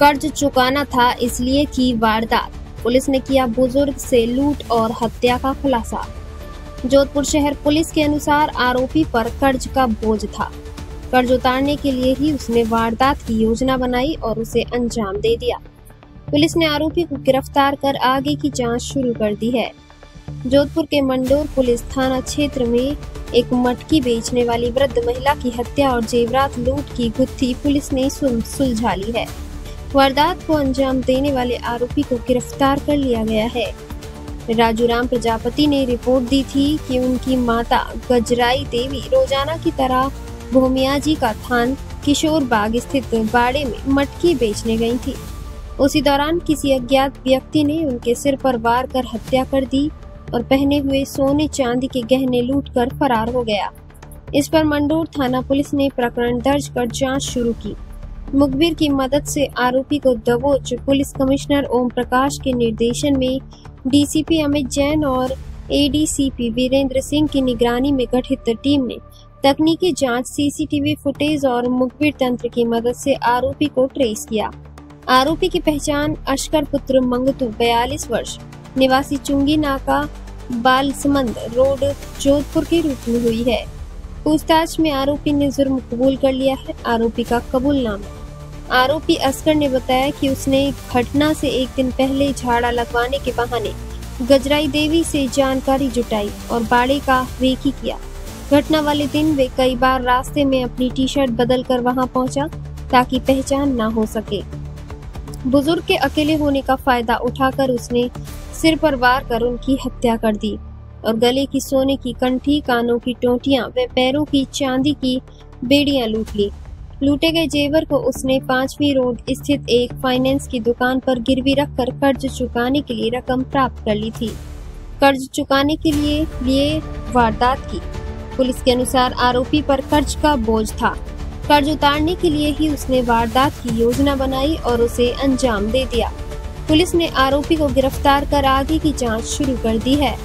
कर्ज चुकाना था इसलिए की वारदात। पुलिस ने किया बुजुर्ग से लूट और हत्या का खुलासा। जोधपुर शहर पुलिस के अनुसार आरोपी पर कर्ज का बोझ था। कर्ज उतारने के लिए ही उसने वारदात की योजना बनाई और उसे अंजाम दे दिया। पुलिस ने आरोपी को गिरफ्तार कर आगे की जांच शुरू कर दी है। जोधपुर के मंडोर पुलिस थाना क्षेत्र में एक मटकी बेचने वाली वृद्ध महिला की हत्या और जेवरात लूट की गुत्थी पुलिस ने सुलझा ली है। वारदात को अंजाम देने वाले आरोपी को गिरफ्तार कर लिया गया है। राजूराम प्रजापति ने रिपोर्ट दी थी कि उनकी माता गजराई देवी रोजाना की तरह भूमियाजी का थान किशोर बाग स्थित बाड़े में मटकी बेचने गई थी। उसी दौरान किसी अज्ञात व्यक्ति ने उनके सिर पर वार कर हत्या कर दी और पहने हुए सोने चांदी के गहने लूटकर फरार हो गया। इस पर मंडोर थाना पुलिस ने प्रकरण दर्ज कर जांच शुरू की। मुखबिर की मदद से आरोपी को दबोच पुलिस कमिश्नर ओम प्रकाश के निर्देशन में डीसीपी अमित जैन और एडीसीपी वीरेंद्र सिंह की निगरानी में गठित टीम ने तकनीकी जांच, सीसीटीवी फुटेज और मुखबिर तंत्र की मदद से आरोपी को ट्रेस किया। आरोपी की पहचान अशकर पुत्र मंगतू 42 वर्ष निवासी चुंगी नाका बालसमंद रोड जोधपुर के रूप में हुई है। पूछताछ में आरोपी ने जुर्म कबूल कर लिया है। आरोपी का कबूलनामा। आरोपी अस्कर ने बताया कि उसने घटना से एक दिन पहले झाड़ा लगवाने के बहाने गजराई देवी से जानकारी जुटाई और बाड़े का रेकी किया। घटना वाले दिन वे कई बार रास्ते में अपनी टी शर्ट बदल कर वहां पहुंचा ताकि पहचान न हो सके। बुजुर्ग के अकेले होने का फायदा उठाकर उसने सिर पर वार कर उनकी हत्या कर दी और गले की सोने की कंठी, कानों की टोटियां व पैरों की चांदी की बेड़ियां लूट ली। लूटे गए जेवर को उसने 5वीं रोड स्थित एक फाइनेंस की दुकान पर गिरवी रखकर कर्ज चुकाने के लिए रकम प्राप्त कर ली थी। कर्ज चुकाने के लिए वारदात की। पुलिस के अनुसार आरोपी पर कर्ज का बोझ था। कर्ज उतारने के लिए ही उसने वारदात की योजना बनाई और उसे अंजाम दे दिया। पुलिस ने आरोपी को गिरफ्तार कर आगे की जांच शुरू कर दी है।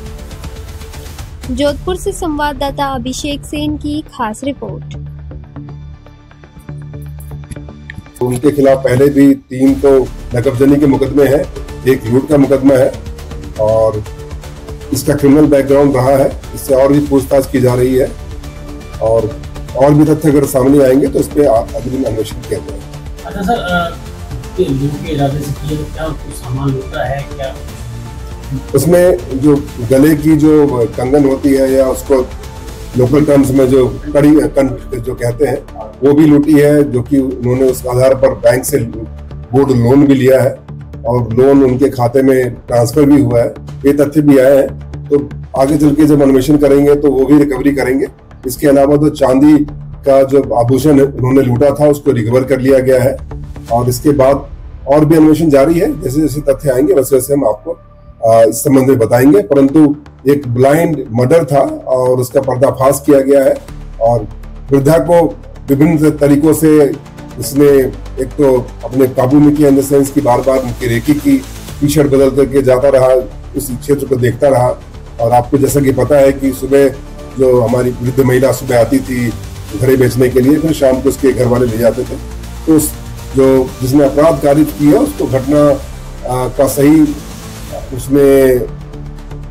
जोधपुर से संवाददाता अभिषेक सेन की खास रिपोर्ट। उनके खिलाफ पहले भी 3 तो नकबजनी के मुकदमे हैं, एक लूट का मुकदमा है और इसका क्रिमिनल बैकग्राउंड रहा है। इससे और भी पूछताछ की जा रही है और भी तथ्य अगर सामने आएंगे तो इस पे अग्रिम अन्वेषण किया जाएगा। अच्छा सर, लूट के इरादे से किया क्या कुछ सामान लूटा है क्या? उसमें जो गले की जो कंगन होती है या उसको लोकल टर्म्स में जो कड़ी जो कहते हैं वो भी लूटी है, जो कि उन्होंने उस आधार पर बैंक से गोल्ड लोन भी लिया है और लोन उनके खाते में ट्रांसफर भी हुआ है। ये तथ्य भी आए हैं तो आगे चल के जब अन्वेषण करेंगे तो वो भी रिकवरी करेंगे। इसके अलावा तो चांदी का जो आभूषण उन्होंने लूटा था उसको रिकवर कर लिया गया है और इसके बाद और भी अन्वेषण जारी है। जैसे जैसे तथ्य आएंगे वैसे वैसे हम आपको इस संबंध में बताएंगे। परंतु एक ब्लाइंड मर्डर था और उसका पर्दाफाश किया गया है और वृद्धा को विभिन्न तरीकों से इसने एक तो अपने काबू में किया, इन द सेंस की बार बार उनकी रेकी की, टी शर्ट बदल करके जाता रहा, उस क्षेत्र को देखता रहा। और आपको जैसा कि पता है कि सुबह जो हमारी वृद्ध महिला सुबह आती थी घरे बेचने के लिए, फिर शाम को उसके घर वाले ले जाते थे। तो जो जिसने अपराध कारित किया उसको घटना का सही उसमें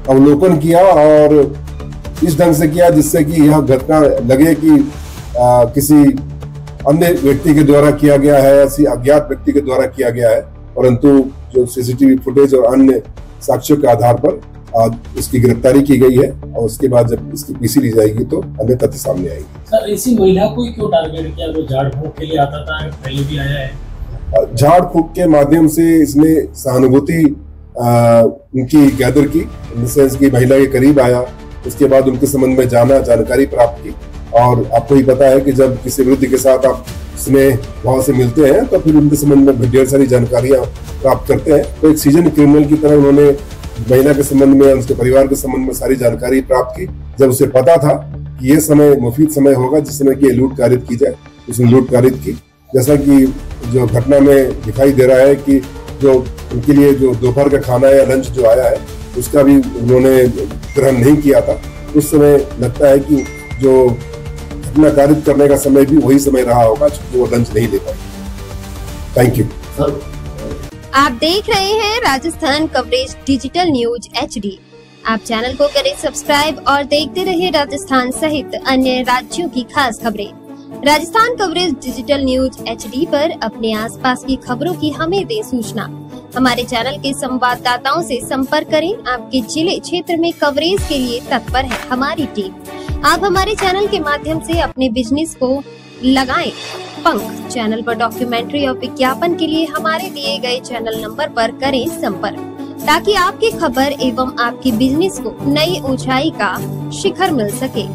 अवलोकन किया और इस ढंग से किया जिससे कि यह घटना लगे कि किसी अन्य व्यक्ति के द्वारा किया गया है, ऐसी अज्ञात व्यक्ति के द्वारा किया गया है। परंतु जो सीसीटीवी फुटेज और अन्य साक्ष्यों के आधार पर इसकी गिरफ्तारी की गई है और उसके बाद जब इसकी पीसी ली जाएगी तो अन्य तथ्य सामने आएंगे। सर, इसी महिला को क्यों टारगेट किया? वो झाड़ फूक के लिए आता था, पहले भी आया है। झाड़ फूक के माध्यम से इसने सहानुभूति उनकी गैदर की, इन सेंस की महिला के करीब आया, उसके बाद उनके संबंध में जानकारी प्राप्त की। और आपको ही पता है कि जब किसी वृद्ध के साथ आप स्नेह भाव से मिलते हैं तो फिर उनके संबंध में ढेर सारी जानकारियां प्राप्त करते हैं। तो एक सीजन क्रिमिनल की तरह उन्होंने महिला के संबंध में, उसके परिवार के संबंध में सारी जानकारी प्राप्त की। जब उसे पता था कि ये समय मुफीद समय होगा जिस समय की लूट कारित की जाए, उसने लूट कारित की। जैसा कि जो घटना में दिखाई दे रहा है कि जो उनके लिए जो दोपहर का खाना या लंच जो आया है उसका भी उन्होंने ग्रहण नहीं किया था। उस समय लगता है कि जो घटना कारित करने का समय भी वही समय रहा होगा क्योंकि वो लंच नहीं ले पाए। Thank you sir. आप देख रहे हैं Rajasthan coverage digital news HD। आप चैनल को करें सब्सक्राइब और देखते रहिए राजस्थान सहित अन्य राज्यों की खास खबरें। Rajasthan coverage digital news HD पर अपने आसपास की खबरों की हमें दे सूचना। हमारे चैनल के संवाददाताओं से संपर्क करें। आपके जिले क्षेत्र में कवरेज के लिए तत्पर है हमारी टीम। आप हमारे चैनल के माध्यम से अपने बिजनेस को लगाएं पंख। चैनल पर डॉक्यूमेंट्री और विज्ञापन के लिए हमारे दिए गए चैनल नंबर पर करें संपर्क, ताकि आपकी खबर एवं आपके बिजनेस को नई ऊंचाई का शिखर मिल सके।